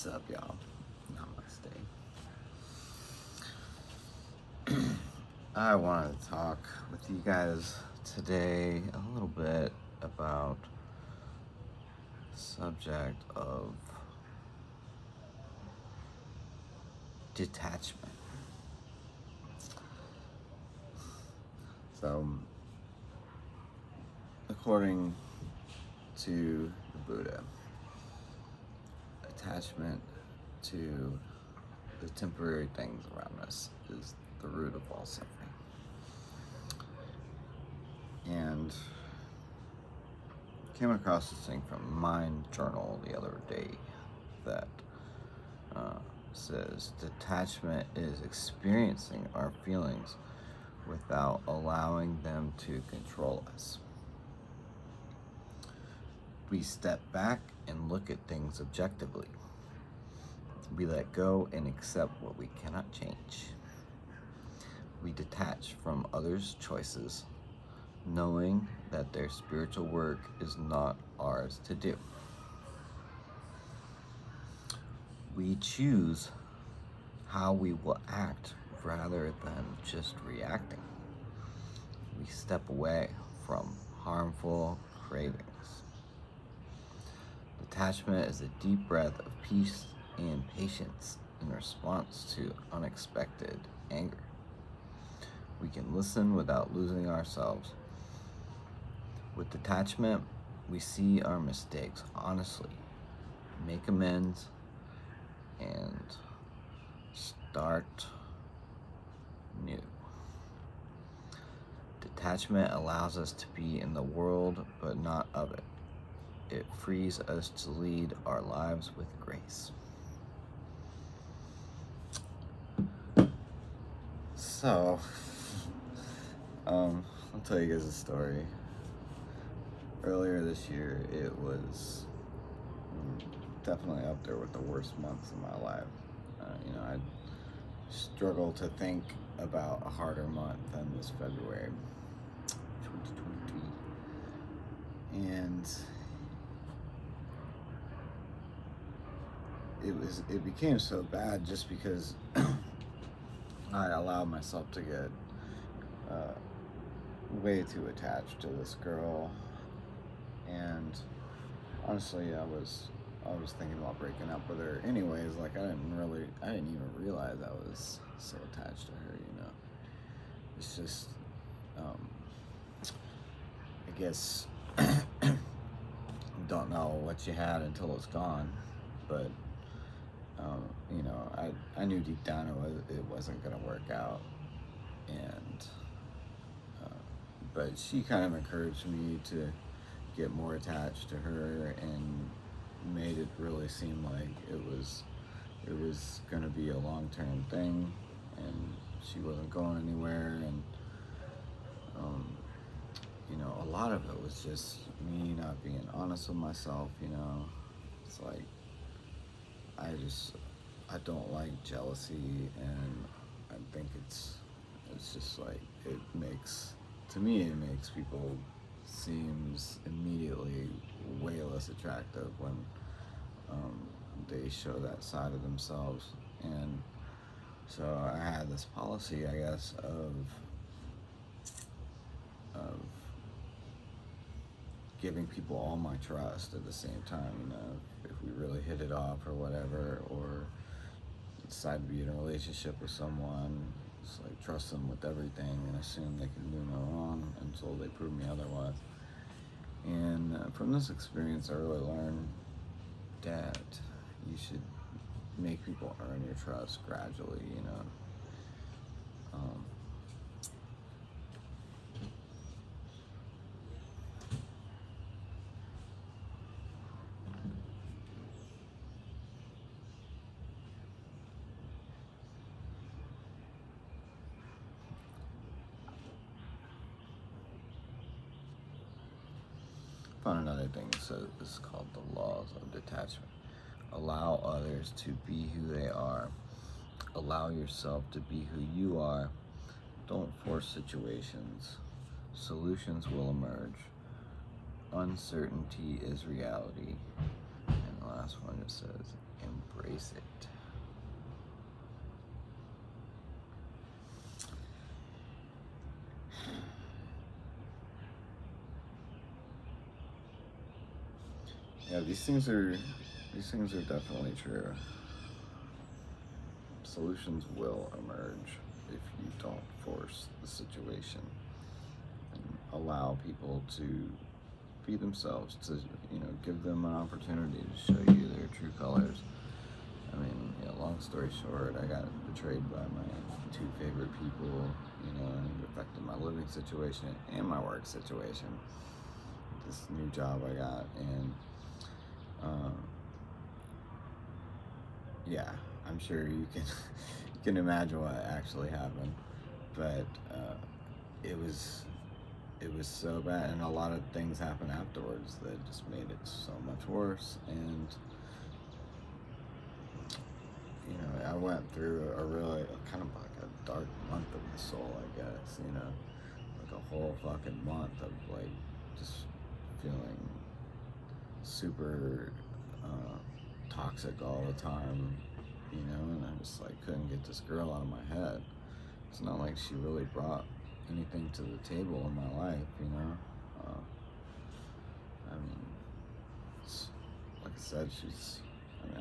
What's up, y'all? Namaste. I wanted to talk with you guys today a little bit about the subject of detachment. So, according to the Buddha, attachment to the temporary things around us is the root of all suffering. And came across this thing from Mind Journal the other day that says detachment is experiencing our feelings without allowing them to control us. We step back and look at things objectively. We let go and accept what we cannot change. We detach from others' choices, knowing that their spiritual work is not ours to do. We choose how we will act rather than just reacting. We step away from harmful cravings. Detachment is a deep breath of peace and patience in response to unexpected anger. We can listen without losing ourselves. With detachment, we see our mistakes honestly, make amends, and start new. Detachment allows us to be in the world, but not of it. It frees us to lead our lives with grace. So, I'll tell you guys a story. Earlier this year, it was definitely up there with the worst months of my life. I struggle to think about a harder month than this February 2022. And it became so bad just because I allowed myself to get way too attached to this girl, and honestly, I was thinking about breaking up with her anyways. Like, I didn't even realize I was so attached to her, It's just, I guess, don't know what you had until it's gone, but, I knew deep down it wasn't going to work out, and, but she kind of encouraged me to get more attached to her and made it really seem like it was going to be a long-term thing, and she wasn't going anywhere. And a lot of it was just me not being honest with myself. It's like I don't like jealousy, and I think it's just like it makes people seems immediately way less attractive when they show that side of themselves. And so I had this policy, I guess, of giving people all my trust at the same time. If we really hit it off or whatever, or decide to be in a relationship with someone, it's like trust them with everything and assume they can do no wrong until they prove me otherwise. And from this experience, I really learned that you should make people earn your trust gradually, Found another thing, so this is called the laws of detachment. Allow others to be who they are. Allow yourself to be who you are. Don't force situations. Solutions will emerge. Uncertainty is reality. And the last one just says, embrace erase it. Yeah, these things are definitely true. Solutions will emerge if you don't force the situation and allow people to be themselves, to give them an opportunity to show you their true colors. I mean, long story short, I got betrayed by my two favorite people, and it affected my living situation and my work situation. This new job I got, and yeah, I'm sure you can imagine what actually happened, but it was so bad, and a lot of things happened afterwards that just made it so much worse. And I went through a really kind of like a dark month of the soul, I guess. Like a whole fucking month of like just feeling super toxic all the time, and I just like couldn't get this girl out of my head. It's not like she really brought anything to the table in my life, I mean, like I said,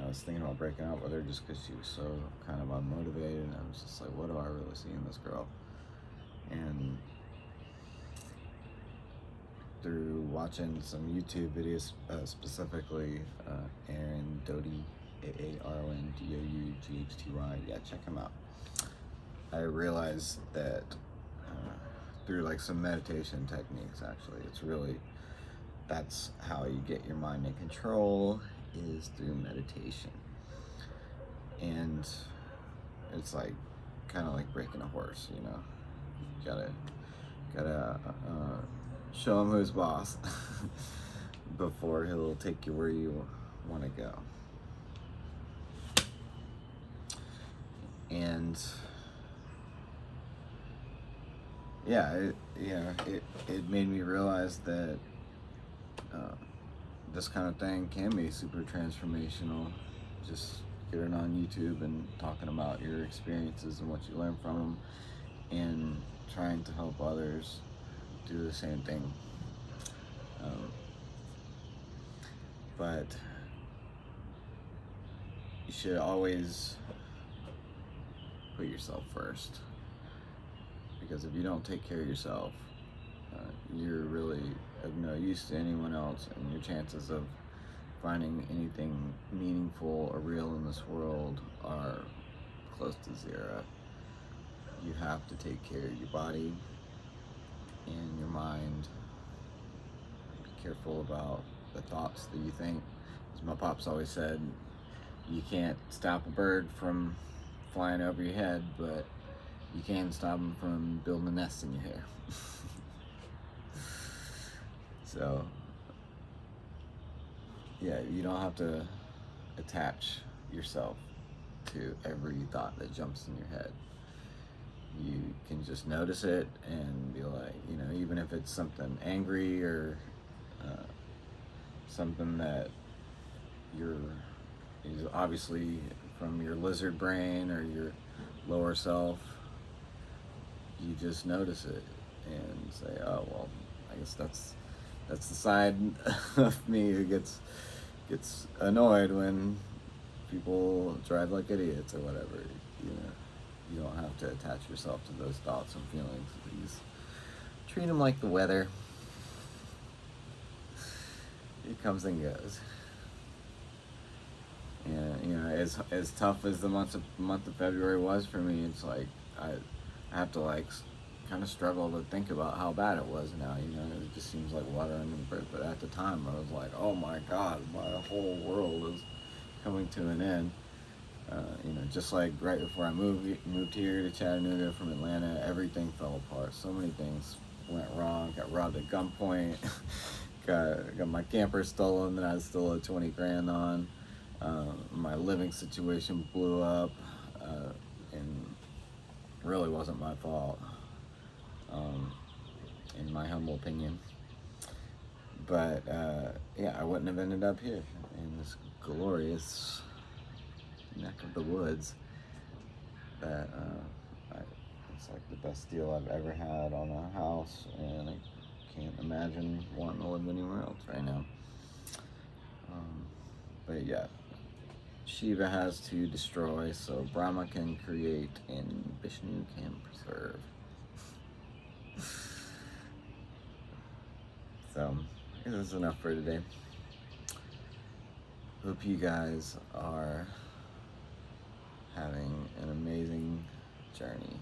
I was thinking about breaking up with her just because she was so kind of unmotivated, and I was just like, what do I really see in this girl? And through watching some YouTube videos, specifically Aaron Doughty, AARONDOUGHTY, yeah, check him out. I realized that through like some meditation techniques, actually, that's how you get your mind in control, is through meditation. And it's like kind of like breaking a horse, you gotta show him who's boss before he'll take you where you want to go. And yeah, it made me realize that this kind of thing can be super transformational. Just getting on YouTube and talking about your experiences and what you learn from them, and trying to help others do the same thing. But you should always put yourself first, because if you don't take care of yourself, you're really of no use to anyone else, and your chances of finding anything meaningful or real in this world are close to zero. You have to take care of your body and your mind. Be careful about the thoughts that you think. As my pops always said, you can't stop a bird from flying over your head, but you can stop them from building a nest in your hair. So, yeah, you don't have to attach yourself to every thought that jumps in your head. You can just notice it and be like, even if it's something angry or something that is obviously from your lizard brain or your lower self, you just notice it and say, oh, well, I guess that's the side of me who gets annoyed when people drive like idiots or whatever. You don't have to attach yourself to those thoughts and feelings. Please treat them like the weather. It comes and goes. And as tough as the month of February was for me, it's like I have to like kind of struggle to think about how bad it was now. It just seems like water under the bridge. But at the time, I was like, oh my God, my whole world is coming to an end. Just like right before I moved here to Chattanooga from Atlanta, everything fell apart. So many things went wrong. Got robbed at gunpoint. got my camper stolen that I still owed 20 grand on. My living situation blew up, and really wasn't my fault, in my humble opinion. But yeah, I wouldn't have ended up here in this glorious neck of the woods that it's like the best deal I've ever had on a house, and I can't imagine wanting to live anywhere else right now. But yeah, Shiva has to destroy so Brahma can create and Vishnu can preserve. So, I guess that's enough for today. Hope you guys are having an amazing journey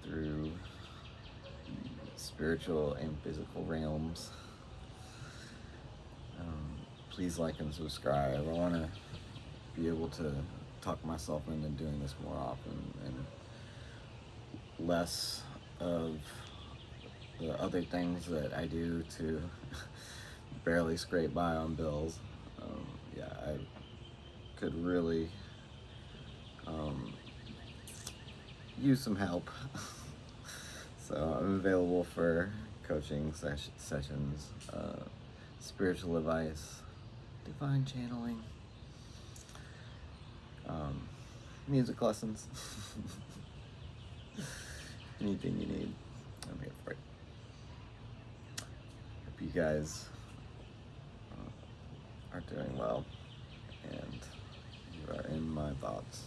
through spiritual and physical realms. Please like and subscribe. I want to be able to talk myself into doing this more often and less of the other things that I do to barely scrape by on bills. Yeah, I could really use some help. So I'm available for coaching sessions, spiritual advice, divine channeling, music lessons, anything you need, I'm here for it. Hope you guys are doing well, and you are in my thoughts.